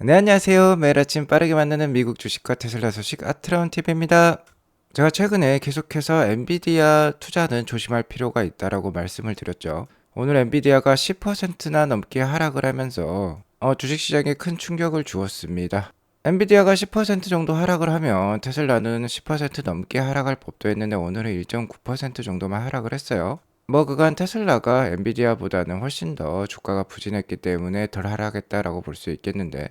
네, 안녕하세요. 매일 아침 빠르게 만나는 미국 주식과 테슬라 소식 아트라운 TV입니다. 제가 최근에 계속해서 엔비디아 투자는 조심할 필요가 있다라고 말씀을 드렸죠. 오늘 엔비디아가 10%나 넘게 하락을 하면서 주식시장에 큰 충격을 주었습니다. 엔비디아가 10% 정도 하락을 하면 테슬라는 10% 넘게 하락할 법도 했는데 오늘은 1.9% 정도만 하락을 했어요. 그간 테슬라가 엔비디아보다는 훨씬 더 주가가 부진했기 때문에 덜 하락했다라고 볼 수 있겠는데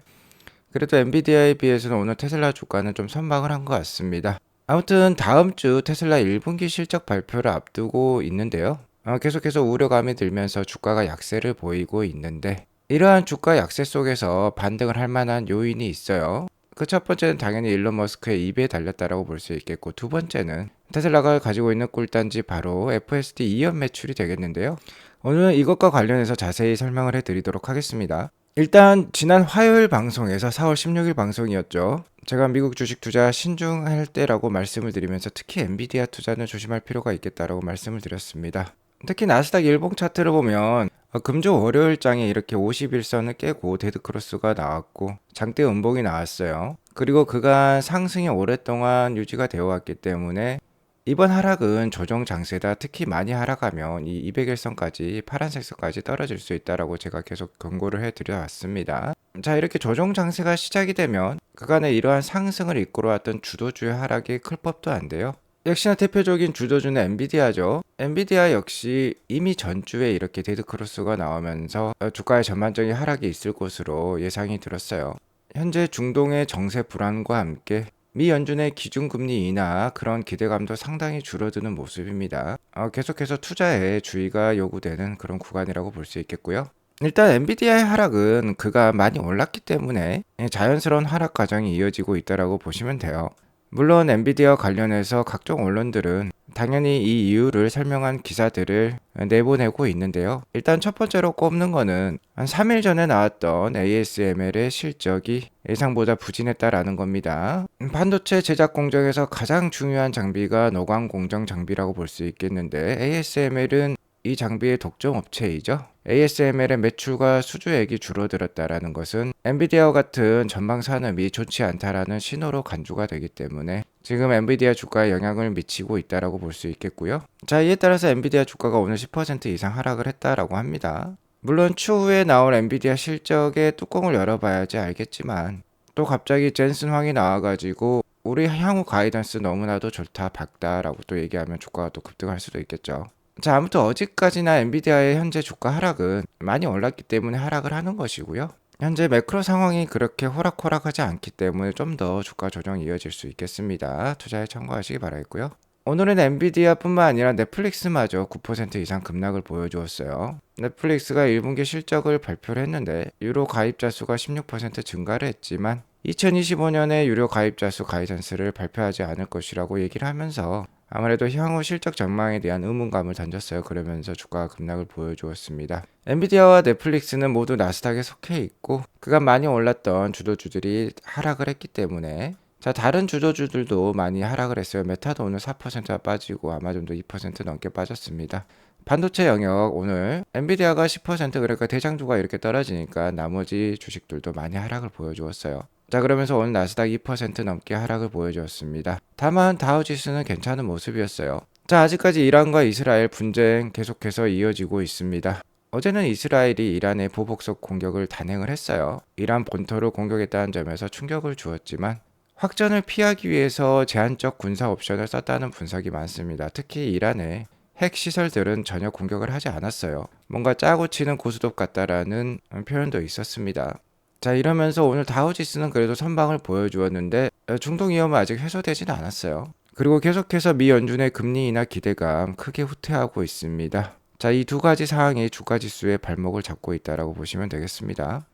그래도 엔비디아에 비해서는 오늘 테슬라 주가는 좀 선방을 한 것 같습니다. 아무튼 다음 주 테슬라 1분기 실적 발표를 앞두고 있는데요. 계속해서 우려감이 들면서 주가가 약세를 보이고 있는데 이러한 주가 약세 속에서 반등을 할 만한 요인이 있어요. 그 첫 번째는 당연히 일론 머스크의 입에 달렸다라고 볼 수 있겠고, 두 번째는 테슬라가 가지고 있는 꿀단지 바로 FSD 2연 매출이 되겠는데요. 오늘 이것과 관련해서 자세히 설명을 해드리도록 하겠습니다. 일단 지난 화요일 방송에서 4월 16일 방송이었죠. 제가 미국 주식 투자 신중할 때라고 말씀을 드리면서 특히 엔비디아 투자는 조심할 필요가 있겠다라고 말씀을 드렸습니다. 특히 나스닥 일봉 차트를 보면 금주 월요일장에 이렇게 51선을 깨고 데드크로스가 나왔고 장대 음봉이 나왔어요. 그리고 그간 상승이 오랫동안 유지가 되어 왔기 때문에 이번 하락은 조정 장세다. 특히 많이 하락하면 이 200일선까지 파란색 선까지 떨어질 수 있다라고 제가 계속 경고를 해드려 왔습니다. 자, 이렇게 조정 장세가 시작이 되면 그간의 이러한 상승을 이끌어왔던 주도주의 하락이 클 법도 한데요. 역시나 대표적인 주도주는 엔비디아죠. 엔비디아 역시 이미 전주에 이렇게 데드크로스가 나오면서 주가의 전반적인 하락이 있을 것으로 예상이 들었어요. 현재 중동의 정세 불안과 함께 미 연준의 기준금리 인하 그런 기대감도 상당히 줄어드는 모습입니다. 계속해서 투자에 주의가 요구되는 그런 구간이라고 볼 수 있겠고요. 일단 엔비디아의 하락은 그가 많이 올랐기 때문에 자연스러운 하락 과정이 이어지고 있다고 보시면 돼요. 물론 엔비디아 관련해서 각종 언론들은 당연히 이 이유를 설명한 기사들을 내보내고 있는데요. 일단 첫 번째로 꼽는 거는 한 3일 전에 나왔던 ASML의 실적이 예상보다 부진했다라는 겁니다. 반도체 제작 공정에서 가장 중요한 장비가 노광 공정 장비라고 볼 수 있겠는데 ASML은 이 장비의 독점 업체이죠. ASML의 매출과 수주액이 줄어들었다라는 것은 엔비디아와 같은 전방 산업이 좋지 않다라는 신호로 간주가 되기 때문에 지금 엔비디아 주가에 영향을 미치고 있다라고 볼 수 있겠고요. 자, 이에 따라서 엔비디아 주가가 오늘 10% 이상 하락을 했다라고 합니다. 물론 추후에 나올 엔비디아 실적의 뚜껑을 열어봐야지 알겠지만 또 갑자기 젠슨 황이 나와가지고 우리 향후 가이던스 너무나도 좋다 밝다라고 또 얘기하면 주가가 또 급등할 수도 있겠죠. 자, 아무튼 어제까지나 엔비디아의 현재 주가 하락은 많이 올랐기 때문에 하락을 하는 것이고요. 현재 매크로 상황이 그렇게 호락호락하지 않기 때문에 좀 더 주가 조정이 이어질 수 있겠습니다. 투자에 참고하시기 바라겠고요. 오늘은 엔비디아뿐만 아니라 넷플릭스마저 9% 이상 급락을 보여주었어요. 넷플릭스가 1분기 실적을 발표를 했는데 유료 가입자 수가 16% 증가를 했지만 2025년에 유료 가입자 수 가이던스를 발표하지 않을 것이라고 얘기를 하면서 아무래도 향후 실적 전망에 대한 의문감을 던졌어요. 그러면서 주가가 급락을 보여주었습니다. 엔비디아와 넷플릭스는 모두 나스닥에 속해 있고 그간 많이 올랐던 주도주들이 하락을 했기 때문에 자, 다른 주도주들도 많이 하락을 했어요. 메타도 오늘 4%가 빠지고 아마존도 2% 넘게 빠졌습니다. 반도체 영역 오늘 엔비디아가 10% 그러니까 대장주가 이렇게 떨어지니까 나머지 주식들도 많이 하락을 보여주었어요. 자, 그러면서 오늘 나스닥 2% 넘게 하락을 보여주었습니다. 다만 다우지수는 괜찮은 모습이었어요. 자, 아직까지 이란과 이스라엘 분쟁 계속해서 이어지고 있습니다. 어제는 이스라엘이 이란의 보복적 공격을 단행을 했어요. 이란 본토를 공격했다는 점에서 충격을 주었지만 확전을 피하기 위해서 제한적 군사 옵션을 썼다는 분석이 많습니다. 특히 이란의 핵 시설들은 전혀 공격을 하지 않았어요. 뭔가 짜고 치는 고스톱 같다라는 표현도 있었습니다. 자, 이러면서 오늘 다우지수는 그래도 선방을 보여주었는데 중동 위험은 아직 해소되지는 않았어요. 그리고 계속해서 미 연준의 금리 인하 기대감 크게 후퇴하고 있습니다. 자, 이 두 가지 사항이 주가 지수의 발목을 잡고 있다라고 보시면 되겠습니다.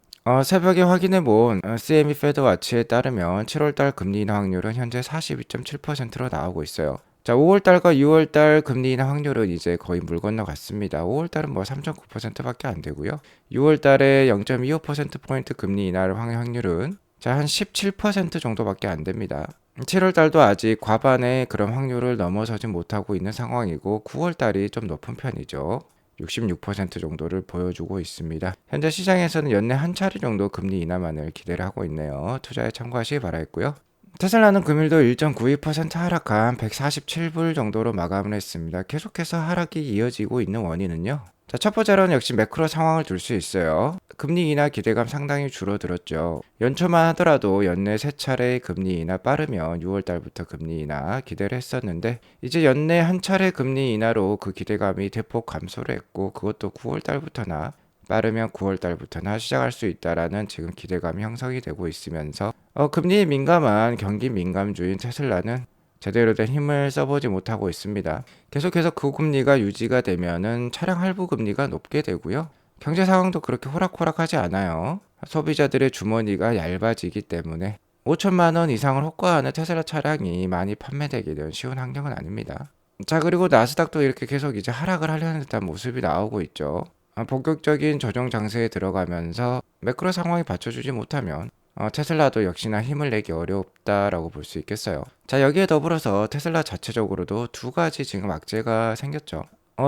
새벽에 확인해 본 CME 패드와치에 따르면 7월달 금리 인하 확률은 현재 42.7%로 나오고 있어요. 자, 5월달과 6월달 금리 인하 확률은 이제 거의 물 건너갔습니다. 5월달은 뭐 3.9%밖에 안 되고요. 6월달에 0.25%포인트 금리 인하를 확률은 자, 한 17% 정도밖에 안 됩니다. 7월달도 아직 과반의 그런 확률을 넘어서지 못하고 있는 상황이고 9월달이 좀 높은 편이죠. 66% 정도를 보여주고 있습니다. 현재 시장에서는 연내 한 차례 정도 금리 인하만을 기대를 하고 있네요. 투자에 참고하시기 바라겠고요. 테슬라는 금일도 1.92% 하락한 147불 정도로 마감을 했습니다. 계속해서 하락이 이어지고 있는 원인은요. 자, 첫 번째로는 역시 매크로 상황을 둘 수 있어요. 금리 인하 기대감 상당히 줄어들었죠. 연초만 하더라도 연내 세 차례의 금리 인하 빠르면 6월 달부터 금리 인하 기대를 했었는데 이제 연내 한 차례 금리 인하로 그 기대감이 대폭 감소를 했고 그것도 9월 달부터나 빠르면 9월 달부터나 시작할 수 있다라는 지금 기대감이 형성이 되고 있으면서 금리에 민감한 경기 민감주인 테슬라는 제대로 된 힘을 써보지 못하고 있습니다. 계속해서 고금리가 유지가 되면은 차량 할부 금리가 높게 되고요. 경제 상황도 그렇게 호락호락하지 않아요. 소비자들의 주머니가 얇아지기 때문에 5천만 원 이상을 호가하는 테슬라 차량이 많이 판매되게 되는 쉬운 환경은 아닙니다. 자, 그리고 나스닥도 이렇게 계속 이제 하락을 하려는 듯한 모습이 나오고 있죠. 본격적인 조정 장세에 들어가면서 매크로 상황이 받쳐주지 못하면 테슬라도 역시나 힘을 내기 어렵다라고 볼 수 있겠어요. 자, 여기에 더불어서 테슬라 자체적으로도 두 가지 지금 악재가 생겼죠.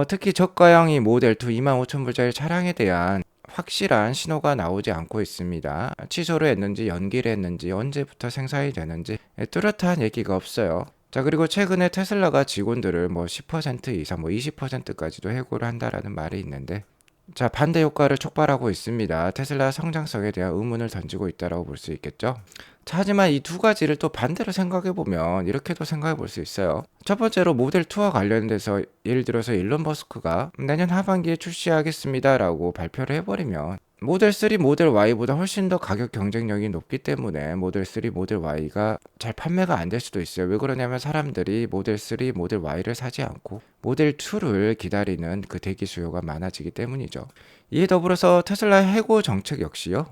특히 저가형 모델2 25,000불짜리 차량에 대한 확실한 신호가 나오지 않고 있습니다. 취소를 했는지 연기를 했는지 언제부터 생산이 되는지 뚜렷한 얘기가 없어요. 자, 그리고 최근에 테슬라가 직원들을 10% 이상 20%까지도 해고를 한다라는 말이 있는데 자, 반대 효과를 촉발하고 있습니다. 테슬라 성장성에 대한 의문을 던지고 있다고 볼 수 있겠죠. 자, 하지만 이 두 가지를 또 반대로 생각해 보면 이렇게도 생각해 볼 수 있어요. 첫 번째로 모델 2와 관련돼서 예를 들어서 일론 머스크가 내년 하반기에 출시하겠습니다라고 발표를 해버리면 모델 3, 모델 Y보다 훨씬 더 가격 경쟁력이 높기 때문에 모델 3, 모델 Y가 잘 판매가 안 될 수도 있어요. 왜 그러냐면 사람들이 모델 3, 모델 Y를 사지 않고 모델 2를 기다리는 그 대기 수요가 많아지기 때문이죠. 이에 더불어서 테슬라의 해고 정책 역시요.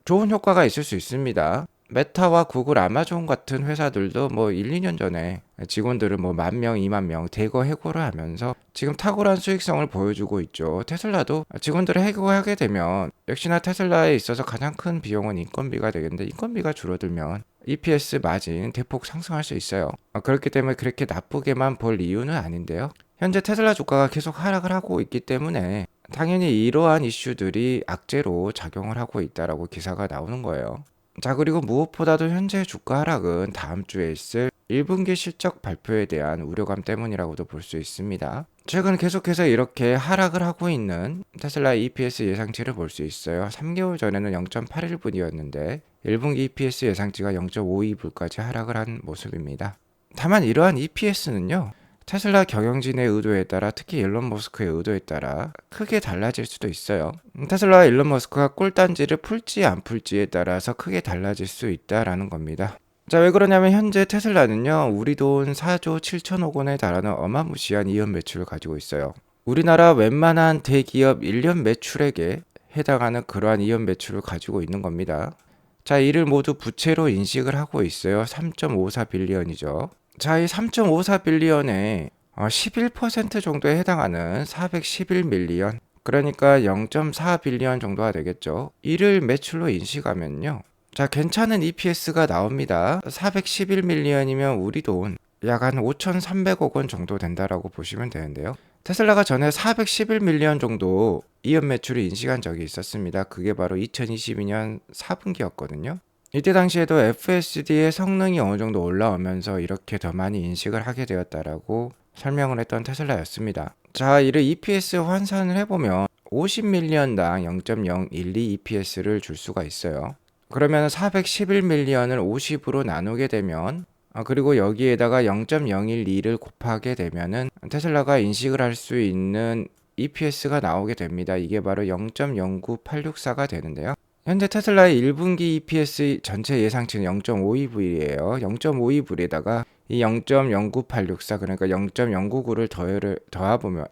좋은 효과가 있을 수 있습니다. 메타와 구글, 아마존 같은 회사들도 1, 2년 전에 직원들을 10,000명, 20,000명 대거 해고를 하면서 지금 탁월한 수익성을 보여주고 있죠. 테슬라도 직원들을 해고하게 되면 역시나 테슬라에 있어서 가장 큰 비용은 인건비가 되겠는데 인건비가 줄어들면 EPS 마진 대폭 상승할 수 있어요. 그렇기 때문에 그렇게 나쁘게만 볼 이유는 아닌데요. 현재 테슬라 주가가 계속 하락을 하고 있기 때문에 당연히 이러한 이슈들이 악재로 작용을 하고 있다라고 기사가 나오는 거예요. 자, 그리고 무엇보다도 현재 주가 하락은 다음 주에 있을 1분기 실적 발표에 대한 우려감 때문이라고도 볼 수 있습니다. 최근 계속해서 이렇게 하락을 하고 있는 테슬라의 EPS 예상치를 볼 수 있어요. 3개월 전에는 0.81분이었는데 1분기 EPS 예상치가 0.52불까지 하락을 한 모습입니다. 다만 이러한 EPS는요. 테슬라 경영진의 의도에 따라 특히 일론 머스크의 의도에 따라 크게 달라질 수도 있어요. 테슬라와 일론 머스크가 꿀단지를 풀지 안 풀지에 따라서 크게 달라질 수 있다라는 겁니다. 자, 왜 그러냐면 현재 테슬라는요. 우리 돈 4조 7천억 원에 달하는 어마무시한 이연 매출을 가지고 있어요. 우리나라 웬만한 대기업 1년 매출액에 해당하는 그러한 이연 매출을 가지고 있는 겁니다. 자, 이를 모두 부채로 인식을 하고 있어요. 3.54빌리언이죠. 자, 이 3.54빌리언의 11% 정도에 해당하는 411밀리언, 그러니까 0.4빌리언 정도가 되겠죠. 이를 매출로 인식하면요. 자, 괜찮은 EPS가 나옵니다. 411밀리언이면 우리 돈 약 한 5,300억 원 정도 된다라고 보시면 되는데요. 테슬라가 전에 411밀리언 정도 이연 매출을 인식한 적이 있었습니다. 그게 바로 2022년 4분기였거든요. 이때 당시에도 FSD의 성능이 어느 정도 올라오면서 이렇게 더 많이 인식을 하게 되었다라고 설명을 했던 테슬라였습니다. 자, 이를 EPS 환산을 해보면 50밀리언당 0.012 EPS를 줄 수가 있어요. 그러면 411밀리언을 50으로 나누게 되면 그리고 여기에다가 0.012를 곱하게 되면은 테슬라가 인식을 할 수 있는 EPS가 나오게 됩니다. 이게 바로 0.09864가 되는데요. 현재 테슬라의 1분기 EPS 전체 예상치는 0.52불이에요. 0.52불에다가 이 0.09864 그러니까 0.099를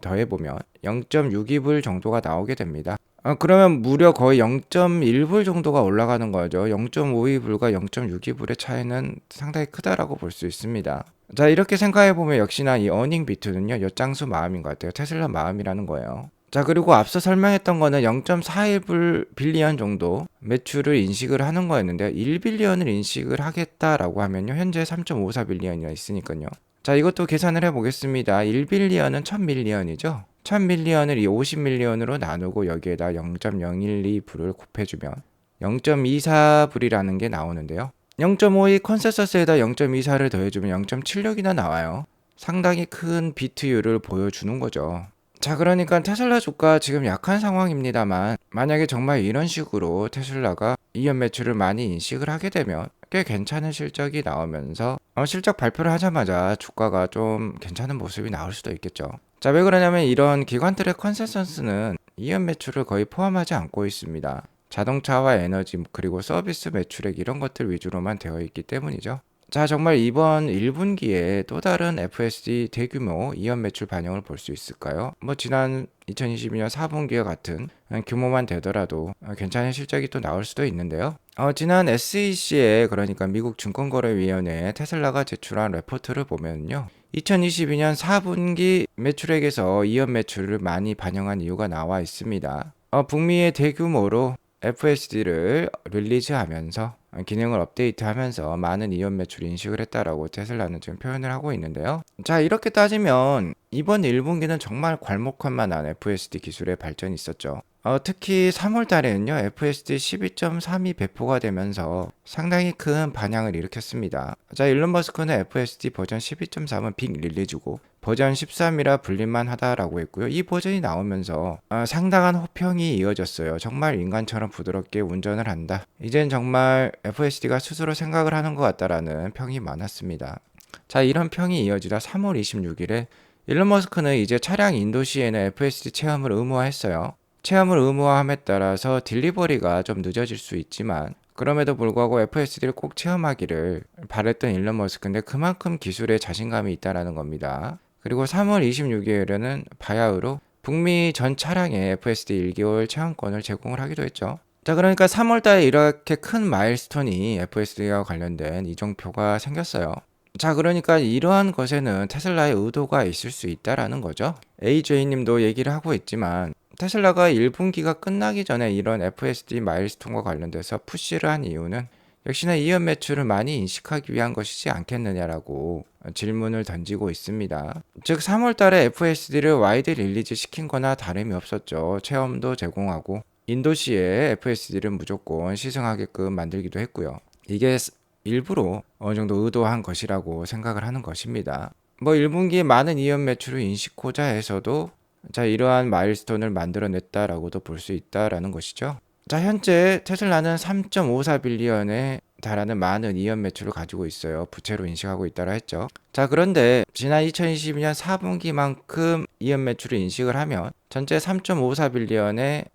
더해보면 0.62불 정도가 나오게 됩니다. 그러면 무려 거의 0.1불 정도가 올라가는 거죠. 0.52불과 0.62불의 차이는 상당히 크다라고 볼 수 있습니다. 자, 이렇게 생각해보면 역시나 이 어닝 비트는요. 엿장수 마음인 것 같아요. 테슬라 마음이라는 거예요. 자, 그리고 앞서 설명했던 거는 0.41불 빌리언 정도 매출을 인식을 하는 거였는데 1빌리언을 인식을 하겠다라고 하면요. 현재 3.54빌리언이 있으니까요. 자, 이것도 계산을 해보겠습니다. 1빌리언은 1000밀리언이죠. 1000밀리언을 이 50밀리언으로 나누고 여기에다 0.012불을 곱해주면 0.24불이라는 게 나오는데요. 0.52 컨센서스에다 0.24를 더해주면 0.76이나 나와요. 상당히 큰 비트율을 보여주는 거죠. 자, 그러니까 테슬라 주가 지금 약한 상황입니다만 만약에 정말 이런 식으로 테슬라가 이연 매출을 많이 인식을 하게 되면 꽤 괜찮은 실적이 나오면서 실적 발표를 하자마자 주가가 좀 괜찮은 모습이 나올 수도 있겠죠. 자, 왜 그러냐면 이런 기관들의 컨센서스는 이연 매출을 거의 포함하지 않고 있습니다. 자동차와 에너지 그리고 서비스 매출액 이런 것들 위주로만 되어 있기 때문이죠. 자, 정말 이번 1분기에 또 다른 FSD 대규모 이연 매출 반영을 볼 수 있을까요? 뭐 지난 2022년 4분기와 같은 규모만 되더라도 괜찮은 실적이 또 나올 수도 있는데요. 지난 SEC에 그러니까 미국 증권거래위원회에 테슬라가 제출한 레포트를 보면요. 2022년 4분기 매출액에서 이연 매출을 많이 반영한 이유가 나와 있습니다. 북미의 대규모로 FSD를 릴리즈하면서 기능을 업데이트하면서 많은 이연 매출 인식을 했다라고 테슬라는 지금 표현을 하고 있는데요. 자, 이렇게 따지면 이번 1분기는 정말 괄목할 만한 FSD 기술의 발전이 있었죠. 특히 3월 달에는요, FSD 12.3이 배포가 되면서 상당히 큰 반향을 일으켰습니다. 자, 일론 머스크는 FSD 버전 12.3은 빅 릴리즈고 버전 13이라 불릴만 하다라고 했고요. 이 버전이 나오면서 상당한 호평이 이어졌어요. 정말 인간처럼 부드럽게 운전을 한다. 이젠 정말 FSD가 스스로 생각을 하는 것 같다라는 평이 많았습니다. 자, 이런 평이 이어지다 3월 26일에 일론 머스크는 이제 차량 인도시에는 FSD 체험을 의무화했어요. 체험을 의무화함에 따라서 딜리버리가 좀 늦어질 수 있지만 그럼에도 불구하고 FSD를 꼭 체험하기를 바랬던 일론 머스크인데 그만큼 기술에 자신감이 있다는 겁니다. 그리고 3월 26일에는 바야흐로 북미 전 차량에 FSD 1개월 체험권을 제공을 하기도 했죠. 자, 그러니까 3월 달에 이렇게 큰 마일스톤이 FSD와 관련된 이정표가 생겼어요. 자, 그러니까 이러한 것에는 테슬라의 의도가 있을 수 있다라는 거죠. AJ님도 얘기를 하고 있지만 테슬라가 1분기가 끝나기 전에 이런 FSD 마일스톤과 관련돼서 푸시를 한 이유는 역시나 이연 매출을 많이 인식하기 위한 것이지 않겠느냐라고 질문을 던지고 있습니다. 즉 3월 달에 FSD를 와이드 릴리즈 시킨 거나 다름이 없었죠. 체험도 제공하고 인도시에 FSD를 무조건 시승하게끔 만들기도 했고요. 이게 일부러 어느 정도 의도한 것이라고 생각을 하는 것입니다. 뭐 1분기에 많은 이연 매출을 인식하고자 해서도 자, 이러한 마일스톤을 만들어냈다라고도 볼 수 있다라는 것이죠. 자, 현재 테슬라는 3.54빌리언에 달하는 많은 이연 매출을 가지고 있어요. 부채로 인식하고 있다라 했죠. 자, 그런데 지난 2022년 4분기만큼 이연 매출을 인식을 하면 전체 3.54빌리언에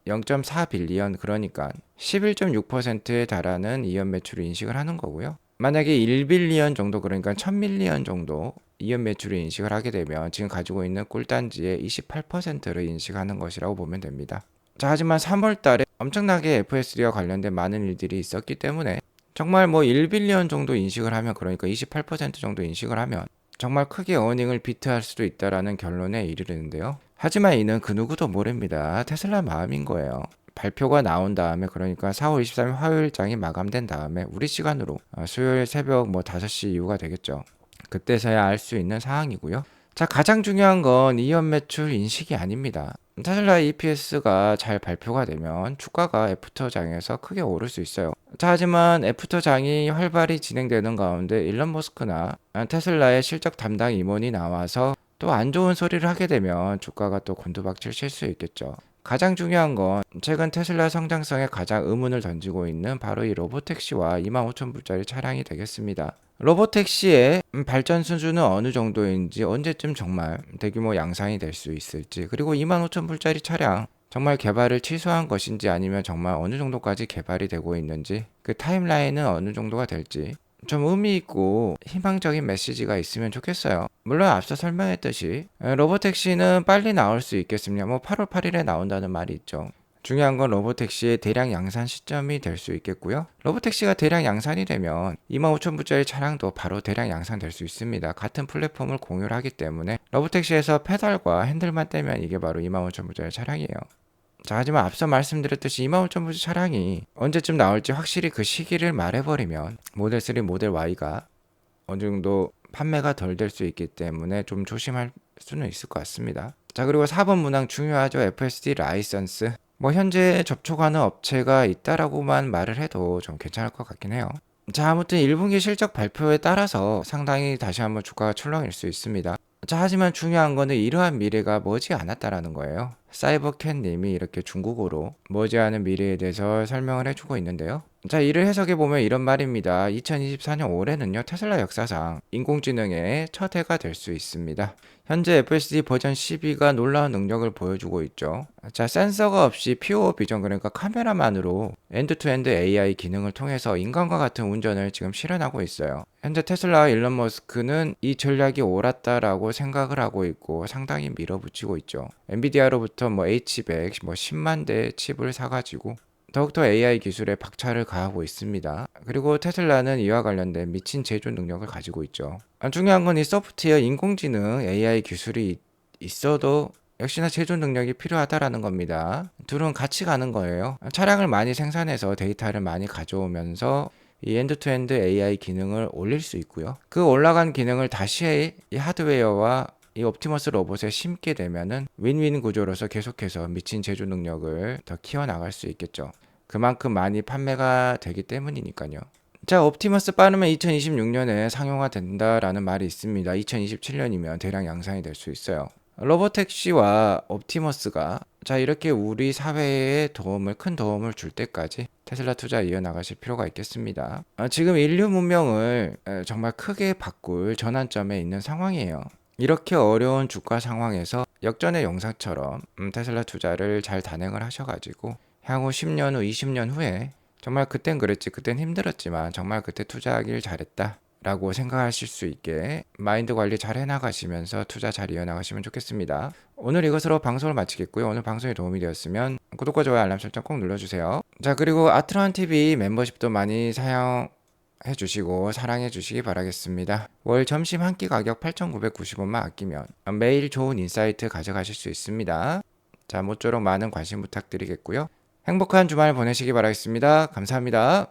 0.4빌리언 그러니까 11.6%에 달하는 이연 매출을 인식을 하는 거고요. 만약에 1빌리언 정도 그러니까 1000밀리언 정도 이연 매출을 인식을 하게 되면 지금 가지고 있는 꿀단지의 28%를 인식하는 것이라고 보면 됩니다. 자, 하지만 3월 달에 엄청나게 FSD와 관련된 많은 일들이 있었기 때문에 정말 뭐 1빌리언 정도 인식을 하면 그러니까 28% 정도 인식을 하면 정말 크게 어닝을 비트할 수도 있다라는 결론에 이르는데요. 하지만 이는 그 누구도 모릅니다. 테슬라 마음인 거예요. 발표가 나온 다음에 그러니까 4월 23일 화요일장이 마감된 다음에 우리 시간으로 수요일 새벽 뭐 5시 이후가 되겠죠. 그때서야 알 수 있는 상황이고요. 자, 가장 중요한 건 이연 매출 인식이 아닙니다. 테슬라 EPS가 잘 발표가 되면 주가가 애프터장에서 크게 오를 수 있어요. 자, 하지만 애프터장이 활발히 진행되는 가운데 일론 머스크나 테슬라의 실적 담당 임원이 나와서 또 안 좋은 소리를 하게 되면 주가가 또 곤두박질 칠 수 있겠죠. 가장 중요한 건 최근 테슬라 성장성에 가장 의문을 던지고 있는 바로 이 로보택시와 25,000불짜리 차량이 되겠습니다. 로보택시의 발전 수준은 어느 정도인지 언제쯤 정말 대규모 양산이 될 수 있을지 그리고 25,000불짜리 차량 정말 개발을 취소한 것인지 아니면 정말 어느 정도까지 개발이 되고 있는지 그 타임라인은 어느 정도가 될지 좀 의미 있고 희망적인 메시지가 있으면 좋겠어요. 물론 앞서 설명했듯이 로보택시는 빨리 나올 수 있겠습니다. 뭐 8월 8일에 나온다는 말이 있죠. 중요한 건 로보택시의 대량 양산 시점이 될 수 있겠고요. 로보택시가 대량 양산이 되면 25,000불짜리 차량도 바로 대량 양산될 수 있습니다. 같은 플랫폼을 공유를 하기 때문에 로보택시에서 페달과 핸들만 떼면 이게 바로 25,000불짜리 차량이에요. 자, 하지만 앞서 말씀드렸듯이 25,000불짜리 차량이 언제쯤 나올지 확실히 그 시기를 말해버리면 모델 3, 모델 Y가 어느 정도 판매가 덜 될 수 있기 때문에 좀 조심할 수는 있을 것 같습니다. 자, 그리고 4번 문항 중요하죠. FSD 라이선스. 뭐 현재 접촉하는 업체가 있다라고만 말을 해도 좀 괜찮을 것 같긴 해요. 자, 아무튼 1분기 실적 발표에 따라서 상당히 다시 한번 주가가 출렁일 수 있습니다. 자, 하지만 중요한 거는 이러한 미래가 머지 않았다라는 거예요. 사이버캣님이 이렇게 중국어로 머지않은 미래에 대해서 설명을 해주고 있는데요. 자, 이를 해석해보면 이런 말입니다. 2024년 올해는요, 테슬라 역사상 인공지능의 첫 해가 될 수 있습니다. 현재 FSD 버전 12가 놀라운 능력을 보여주고 있죠. 자, 센서가 없이 퓨어 비전, 그러니까 카메라만으로 엔드투엔드 AI 기능을 통해서 인간과 같은 운전을 지금 실현하고 있어요. 현재 테슬라와 일론 머스크는 이 전략이 옳았다라고 생각을 하고 있고 상당히 밀어붙이고 있죠. 엔비디아로부터 뭐 H100, 뭐 10만 대 칩을 사가지고 더욱더 AI 기술에 박차를 가하고 있습니다. 그리고 테슬라는 이와 관련된 미친 제조 능력을 가지고 있죠. 중요한 건 이 소프트웨어 인공지능 AI 기술이 있어도 역시나 제조 능력이 필요하다라는 겁니다. 둘은 같이 가는 거예요. 차량을 많이 생산해서 데이터를 많이 가져오면서 이 엔드투엔드 AI 기능을 올릴 수 있고요. 그 올라간 기능을 다시 이 하드웨어와 이 옵티머스 로봇에 심게 되면은 윈윈 구조로서 계속해서 미친 제조 능력을 더 키워나갈 수 있겠죠. 그만큼 많이 판매가 되기 때문이니까요. 자, 옵티머스 빠르면 2026년에 상용화 된다라는 말이 있습니다. 2027년이면 대량 양산이 될 수 있어요. 로보택시와 옵티머스가 자, 이렇게 우리 사회에 큰 도움을 줄 때까지 테슬라 투자 이어나가실 필요가 있겠습니다. 지금 인류 문명을 정말 크게 바꿀 전환점에 있는 상황이에요. 이렇게 어려운 주가 상황에서 역전의 영상처럼 테슬라 투자를 잘 단행을 하셔가지고 향후 10년 후, 20년 후에 정말 그땐 그랬지, 그땐 힘들었지만 정말 그때 투자하길 잘했다 라고 생각하실 수 있게 마인드 관리 잘 해나가시면서 투자 잘 이어나가시면 좋겠습니다. 오늘 이것으로 방송을 마치겠고요. 오늘 방송이 도움이 되었으면 구독과 좋아요, 알람 설정 꼭 눌러주세요. 자, 그리고 아트론TV 멤버십도 많이 사용해 주시고 사랑해 주시기 바라겠습니다. 월 점심 한 끼 가격 8,990원만 아끼면 매일 좋은 인사이트 가져가실 수 있습니다. 자, 모쪼록 많은 관심 부탁드리겠고요. 행복한 주말 보내시기 바라겠습니다. 감사합니다.